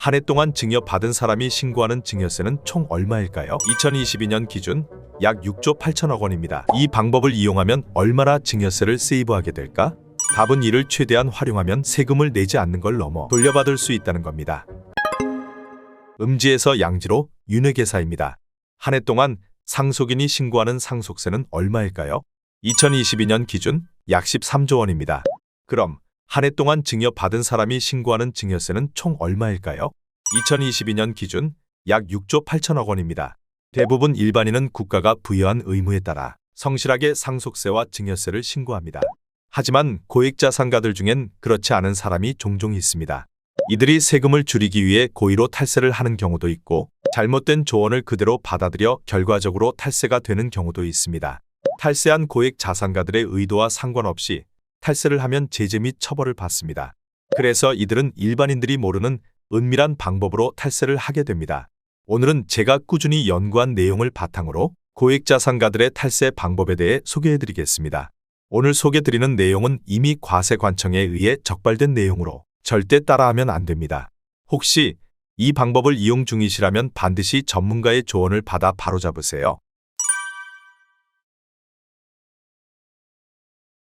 한 해 동안 증여받은 사람이 신고하는 증여세는 총 얼마일까요? 2022년 기준 약 6조 8천억 원입니다. 이 방법을 이용하면 얼마나 증여세를 세이브하게 될까? 답은 이를 최대한 활용하면 세금을 내지 않는 걸 넘어 돌려받을 수 있다는 겁니다. 음지에서 양지로 윤회계사입니다. 한 해 동안 상속인이 신고하는 상속세는 얼마일까요? 2022년 기준 약 13조 원입니다. 그럼 한 해 동안 증여받은 사람이 신고하는 증여세는 총 얼마일까요? 2022년 기준 약 6조 8천억 원입니다. 대부분 일반인은 국가가 부여한 의무에 따라 성실하게 상속세와 증여세를 신고합니다. 하지만 고액자산가들 중엔 그렇지 않은 사람이 종종 있습니다. 이들이 세금을 줄이기 위해 고의로 탈세를 하는 경우도 있고 잘못된 조언을 그대로 받아들여 결과적으로 탈세가 되는 경우도 있습니다. 탈세한 고액 자산가들의 의도와 상관없이 탈세를 하면 제재 및 처벌을 받습니다. 그래서 이들은 일반인들이 모르는 은밀한 방법으로 탈세를 하게 됩니다. 오늘은 제가 꾸준히 연구한 내용을 바탕으로 고액자산가들의 탈세 방법에 대해 소개해드리겠습니다. 오늘 소개드리는 내용은 이미 과세관청에 의해 적발된 내용으로 절대 따라하면 안 됩니다. 혹시 이 방법을 이용 중이시라면 반드시 전문가의 조언을 받아 바로잡으세요.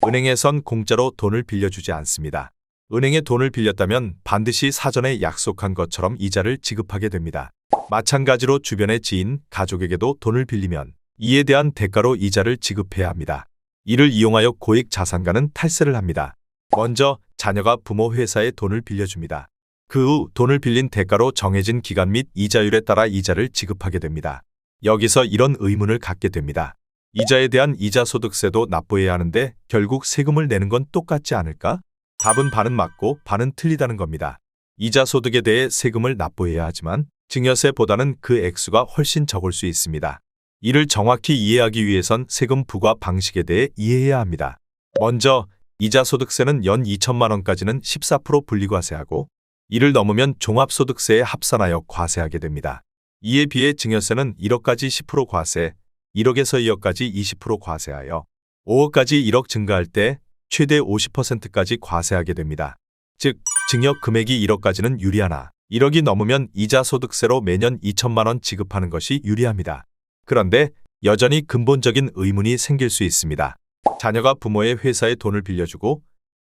은행에선 공짜로 돈을 빌려주지 않습니다. 은행에 돈을 빌렸다면 반드시 사전에 약속한 것처럼 이자를 지급하게 됩니다. 마찬가지로 주변의 지인, 가족에게도 돈을 빌리면 이에 대한 대가로 이자를 지급해야 합니다. 이를 이용하여 고액 자산가는 탈세를 합니다. 먼저 자녀가 부모 회사에 돈을 빌려줍니다. 그 후 돈을 빌린 대가로 정해진 기간 및 이자율에 따라 이자를 지급하게 됩니다. 여기서 이런 의문을 갖게 됩니다. 이자에 대한 이자소득세도 납부해야 하는데 결국 세금을 내는 건 똑같지 않을까? 답은 반은 맞고 반은 틀리다는 겁니다. 이자소득에 대해 세금을 납부해야 하지만 증여세보다는 그 액수가 훨씬 적을 수 있습니다. 이를 정확히 이해하기 위해선 세금 부과 방식에 대해 이해해야 합니다. 먼저 이자소득세는 연 2천만 원까지는 14% 분리과세하고 이를 넘으면 종합소득세에 합산하여 과세하게 됩니다. 이에 비해 증여세는 1억까지 10% 과세, 1억에서 2억까지 20% 과세하여 5억까지 1억 증가할 때 최대 50%까지 과세하게 됩니다. 즉, 증여 금액이 1억까지는 유리하나 1억이 넘으면 이자소득세로 매년 2천만 원 지급하는 것이 유리합니다. 그런데 여전히 근본적인 의문이 생길 수 있습니다. 자녀가 부모의 회사에 돈을 빌려주고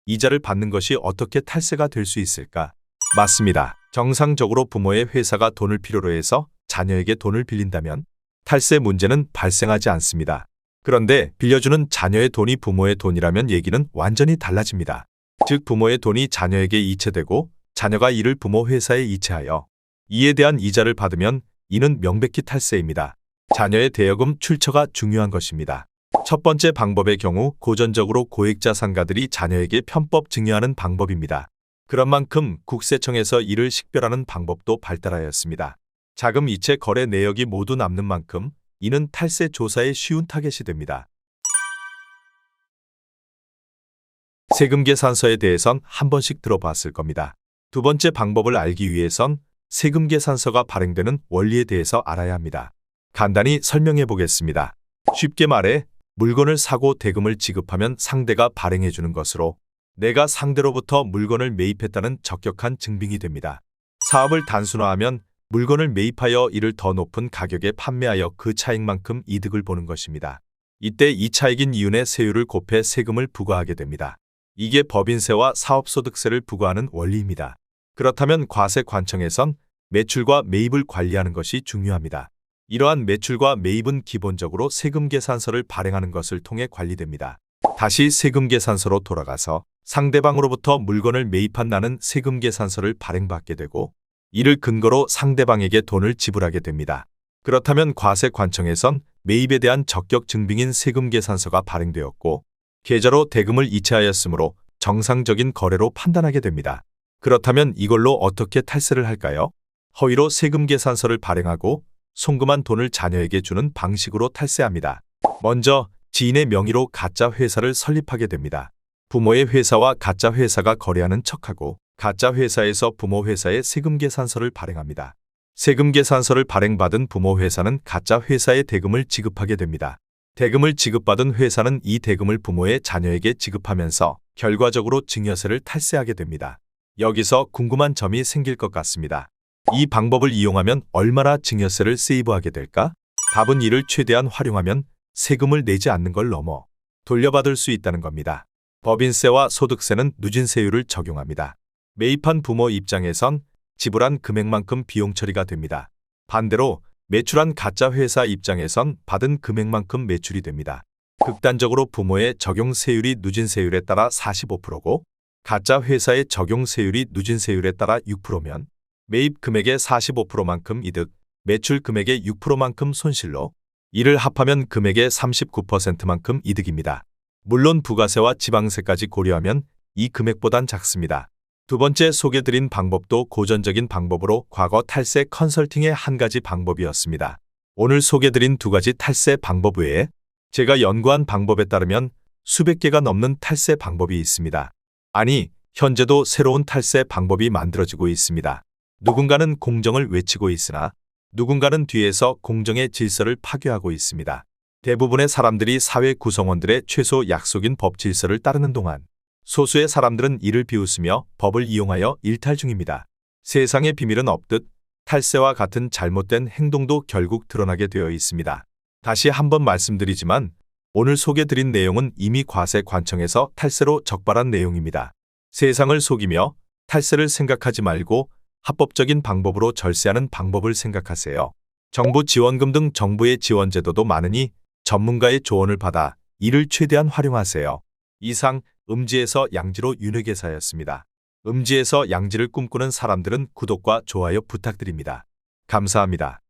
이자를 받는 것이 어떻게 탈세가 될 수 있을까? 맞습니다. 정상적으로 부모의 회사가 돈을 필요로 해서 자녀에게 돈을 빌린다면 탈세 문제는 발생하지 않습니다. 그런데 빌려주는 자녀의 돈이 부모의 돈이라면 얘기는 완전히 달라집니다. 즉 부모의 돈이 자녀에게 이체되고 자녀가 이를 부모 회사에 이체하여 이에 대한 이자를 받으면 이는 명백히 탈세입니다. 자녀의 대여금 출처가 중요한 것입니다. 첫 번째 방법의 경우 고전적으로 고액자산가들이 자녀에게 편법 증여하는 방법입니다. 그런 만큼 국세청에서 이를 식별하는 방법도 발달하였습니다. 자금 이체 거래 내역이 모두 남는 만큼 이는 탈세 조사에 쉬운 타겟이 됩니다. 세금계산서에 대해선 한 번씩 들어봤을 겁니다. 두 번째 방법을 알기 위해선 세금계산서가 발행되는 원리에 대해서 알아야 합니다. 간단히 설명해 보겠습니다. 쉽게 말해 물건을 사고 대금을 지급하면 상대가 발행해 주는 것으로 내가 상대로부터 물건을 매입했다는 적격한 증빙이 됩니다. 사업을 단순화하면 물건을 매입하여 이를 더 높은 가격에 판매하여 그 차익만큼 이득을 보는 것입니다. 이때 이 차익인 이윤의 세율을 곱해 세금을 부과하게 됩니다. 이게 법인세와 사업소득세를 부과하는 원리입니다. 그렇다면 과세관청에선 매출과 매입을 관리하는 것이 중요합니다. 이러한 매출과 매입은 기본적으로 세금계산서를 발행하는 것을 통해 관리됩니다. 다시 세금계산서로 돌아가서 상대방으로부터 물건을 매입한 나는 세금계산서를 발행받게 되고 이를 근거로 상대방에게 돈을 지불하게 됩니다. 그렇다면 과세관청에선 매입에 대한 적격 증빙인 세금계산서가 발행되었고 계좌로 대금을 이체하였으므로 정상적인 거래로 판단하게 됩니다. 그렇다면 이걸로 어떻게 탈세를 할까요? 허위로 세금계산서를 발행하고 송금한 돈을 자녀에게 주는 방식으로 탈세합니다. 먼저 지인의 명의로 가짜 회사를 설립하게 됩니다. 부모의 회사와 가짜 회사가 거래하는 척하고 가짜 회사에서 부모 회사에 세금계산서를 발행합니다. 세금계산서를 발행받은 부모 회사는 가짜 회사에 대금을 지급하게 됩니다. 대금을 지급받은 회사는 이 대금을 부모의 자녀에게 지급하면서 결과적으로 증여세를 탈세하게 됩니다. 여기서 궁금한 점이 생길 것 같습니다. 이 방법을 이용하면 얼마나 증여세를 세이브하게 될까? 답은 이를 최대한 활용하면 세금을 내지 않는 걸 넘어 돌려받을 수 있다는 겁니다. 법인세와 소득세는 누진세율을 적용합니다. 매입한 부모 입장에선 지불한 금액만큼 비용 처리가 됩니다. 반대로 매출한 가짜 회사 입장에선 받은 금액만큼 매출이 됩니다. 극단적으로 부모의 적용 세율이 누진세율에 따라 45%고 가짜 회사의 적용 세율이 누진세율에 따라 6%면 매입 금액의 45%만큼 이득, 매출 금액의 6%만큼 손실로 이를 합하면 금액의 39%만큼 이득입니다. 물론 부가세와 지방세까지 고려하면 이 금액보단 작습니다. 두 번째 소개드린 방법도 고전적인 방법으로 과거 탈세 컨설팅의 한 가지 방법이었습니다. 오늘 소개드린 두 가지 탈세 방법 외에 제가 연구한 방법에 따르면 수백 개가 넘는 탈세 방법이 있습니다. 아니, 현재도 새로운 탈세 방법이 만들어지고 있습니다. 누군가는 공정을 외치고 있으나 누군가는 뒤에서 공정의 질서를 파괴하고 있습니다. 대부분의 사람들이 사회 구성원들의 최소 약속인 법 질서를 따르는 동안 소수의 사람들은 이를 비웃으며 법을 이용하여 일탈 중입니다. 세상의 비밀은 없듯 탈세와 같은 잘못된 행동도 결국 드러나게 되어 있습니다. 다시 한번 말씀드리지만 오늘 소개드린 내용은 이미 과세관청에서 탈세로 적발한 내용입니다. 세상을 속이며 탈세를 생각하지 말고 합법적인 방법으로 절세하는 방법을 생각하세요. 정부 지원금 등 정부의 지원 제도도 많으니 전문가의 조언을 받아 이를 최대한 활용하세요. 이상 음지에서 양지로 윤회계사였습니다. 음지에서 양지를 꿈꾸는 사람들은 구독과 좋아요 부탁드립니다. 감사합니다.